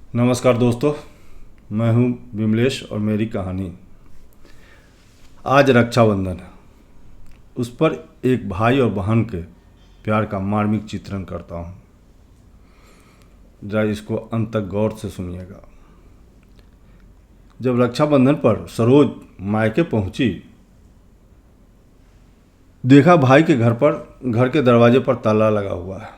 नमस्कार दोस्तों, मैं हूं विमलेश और मेरी कहानी। आज रक्षाबंधन है। उस पर एक भाई और बहन के प्यार का मार्मिक चित्रण करता हूं। जरा इसको अंत तक गौर से सुनिएगा। जब रक्षाबंधन पर सरोज मायके पहुंची, देखा भाई के घर के दरवाजे पर ताला लगा हुआ है।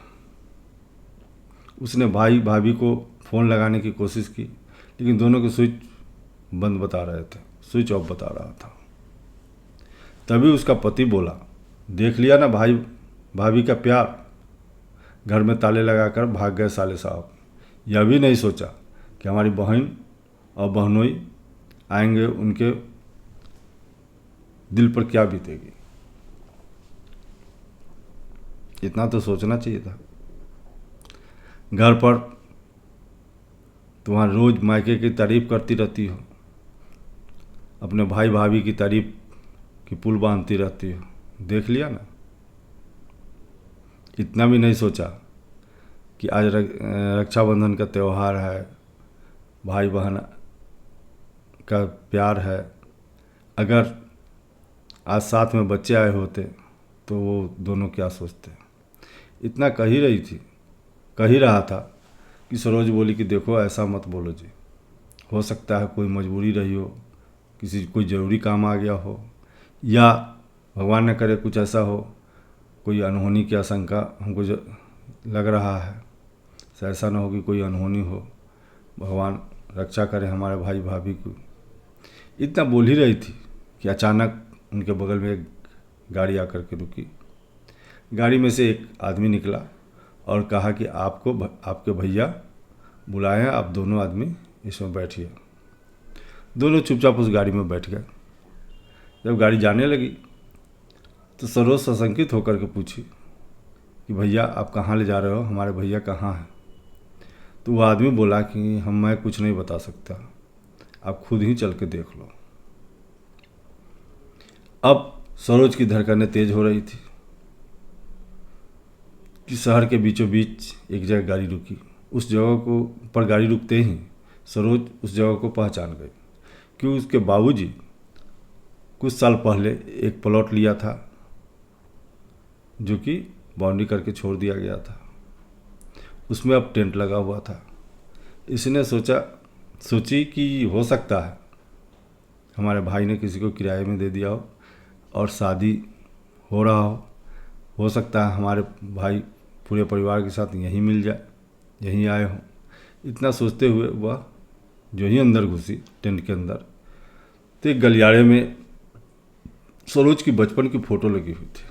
उसने भाई भाभी को फ़ोन लगाने की कोशिश की, लेकिन दोनों के स्विच बंद बता रहे थे, स्विच ऑफ बता रहा था। तभी उसका पति बोला, देख लिया ना भाई भाभी का प्यार, घर में ताले लगाकर भाग गए साले साहब। यह भी नहीं सोचा कि हमारी बहन और बहनोई आएंगे, उनके दिल पर क्या बीतेगी। इतना तो सोचना चाहिए था। घर पर तुम्हारा रोज़ मायके की तारीफ़ करती रहती हो, अपने भाई भाभी की तारीफ़ की पुल बांधती रहती हो। देख लिया ना। इतना भी नहीं सोचा कि आज रक्षाबंधन का त्यौहार है, भाई बहन का प्यार है। अगर आज साथ में बच्चे आए होते तो वो दोनों क्या सोचते। इतना कह ही रहा था कि सरोज बोली कि देखो ऐसा मत बोलो जी, हो सकता है कोई मजबूरी रही हो, कोई ज़रूरी काम आ गया हो, या भगवान न करे कुछ ऐसा हो, कोई अनहोनी की आशंका हमको लग रहा है। ऐसा ना हो कि कोई अनहोनी हो, भगवान रक्षा करे हमारे भाई भाभी को। इतना बोल ही रही थी कि अचानक उनके बगल में एक गाड़ी आकर के रुकी। गाड़ी में से एक आदमी निकला और कहा कि आपके भैया बुलाए हैं, आप दोनों आदमी इसमें बैठिए। दोनों चुपचाप उस गाड़ी में बैठ गए। जब गाड़ी जाने लगी तो सरोज सशंकित होकर के पूछी कि भैया आप कहाँ ले जा रहे हो, हमारे भैया कहाँ हैं। तो वह आदमी बोला कि मैं कुछ नहीं बता सकता, आप खुद ही चल के देख लो। अब सरोज की धड़कनें तेज हो रही थी कि शहर के बीचों बीच एक जगह गाड़ी रुकी। उस जगह को पर गाड़ी रुकते ही सरोज उस जगह को पहचान गई कि उसके बाबूजी कुछ साल पहले एक प्लॉट लिया था, जो कि बाउंड्री करके छोड़ दिया गया था। उसमें अब टेंट लगा हुआ था। इसने सोची कि हो सकता है हमारे भाई ने किसी को किराए में दे दिया हो और शादी हो रहा हो सकता है हमारे भाई पूरे परिवार के साथ यहीं मिल जाए, यहीं आए हों। इतना सोचते हुए वह जो ही अंदर घुसी टेंट के अंदर, तो एक गलियारे में सरोज की बचपन की फ़ोटो लगी हुई थी।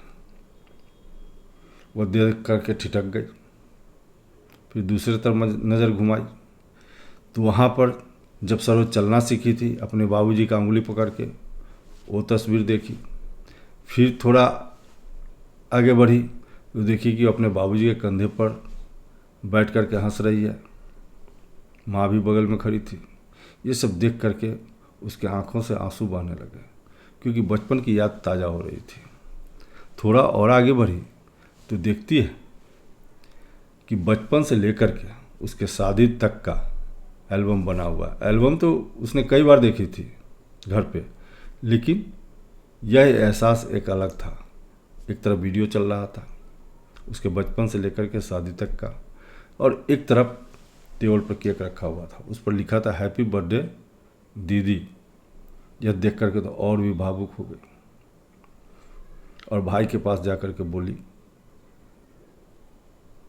वह देख करके ठिठक गई। फिर दूसरी तरफ नज़र घुमाई तो वहाँ पर जब सरोज चलना सीखी थी, अपने बाबूजी का अंगुली पकड़ के वो तस्वीर देखी। फिर थोड़ा आगे बढ़ी तो देखी कि अपने बाबूजी के कंधे पर बैठ कर के हंस रही है। माँ भी बगल में खड़ी थी। ये सब देख करके उसके आंखों से आंसू बहने लगे, क्योंकि बचपन की याद ताज़ा हो रही थी। थोड़ा और आगे बढ़ी तो देखती है कि बचपन से लेकर के उसके शादी तक का एल्बम बना हुआ है। एल्बम तो उसने कई बार देखी थी घर पे, लेकिन यह एहसास एक अलग था। एक तरफ वीडियो चल रहा था उसके बचपन से लेकर के शादी तक का, और एक तरफ टेबल पर केक रखा हुआ था। उस पर लिखा था हैप्पी बर्थडे दीदी। यह देख करके तो और भी भावुक हो गई और भाई के पास जा कर के बोली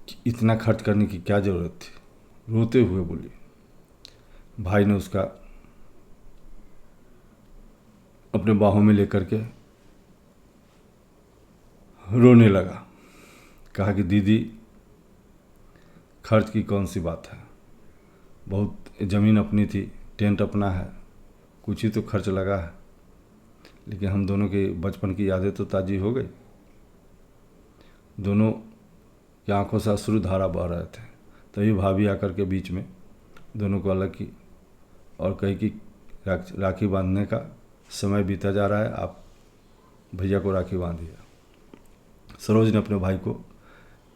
कि इतना खर्च करने की क्या ज़रूरत थी। रोते हुए बोली। भाई ने उसका अपने बाहों में लेकर के रोने लगा। कहा कि दीदी, खर्च की कौन सी बात है, बहुत ज़मीन अपनी थी, टेंट अपना है, कुछ ही तो खर्च लगा है, लेकिन हम दोनों के बचपन की यादें तो ताज़ी हो गई। दोनों की आंखों से अश्रु धारा बह रहे थे। तभी भाभी आकर के बीच में दोनों को अलग की और कही कि राखी बांधने का समय बीता जा रहा है, आप भैया को राखी बांधिए। सरोज ने अपने भाई को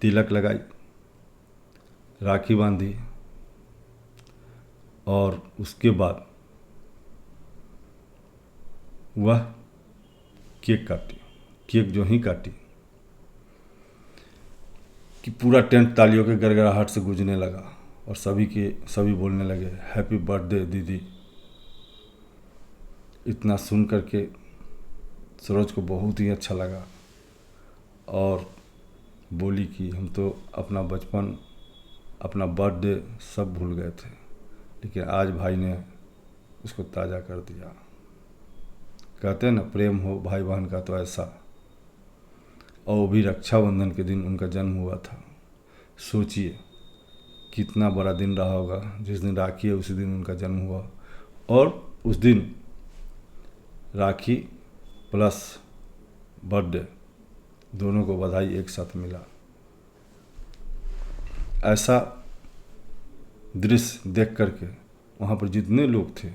तिलक लगाई, राखी बांधी और उसके बाद वह केक काटी। केक जो ही काटी कि पूरा टेंट तालियों के गड़गड़ाहट से गूंजने लगा और सभी बोलने लगे, हैप्पी बर्थडे दीदी। इतना सुन करके सरोज को बहुत ही अच्छा लगा और बोली कि हम तो अपना बचपन, अपना बर्थडे सब भूल गए थे, लेकिन आज भाई ने उसको ताज़ा कर दिया। कहते हैं ना, प्रेम हो भाई बहन का तो ऐसा। और वो भी रक्षाबंधन के दिन उनका जन्म हुआ था। सोचिए कितना बड़ा दिन रहा होगा। जिस दिन राखी है उसी दिन उनका जन्म हुआ और उस दिन राखी प्लस बर्थडे दोनों को बधाई एक साथ मिला। ऐसा दृश्य देख करके वहाँ पर जितने लोग थे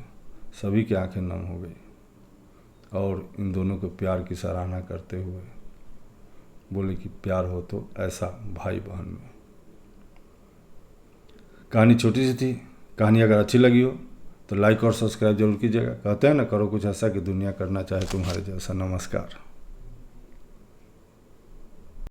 सभी की आंखें नम हो गई और इन दोनों के प्यार की सराहना करते हुए बोले कि प्यार हो तो ऐसा भाई बहन में। कहानी छोटी सी थी। कहानी अगर अच्छी लगी हो तो लाइक और सब्सक्राइब जरूर कीजिएगा। कहते हैं ना, करो कुछ ऐसा कि दुनिया करना चाहे तुम्हारे जैसा। नमस्कार।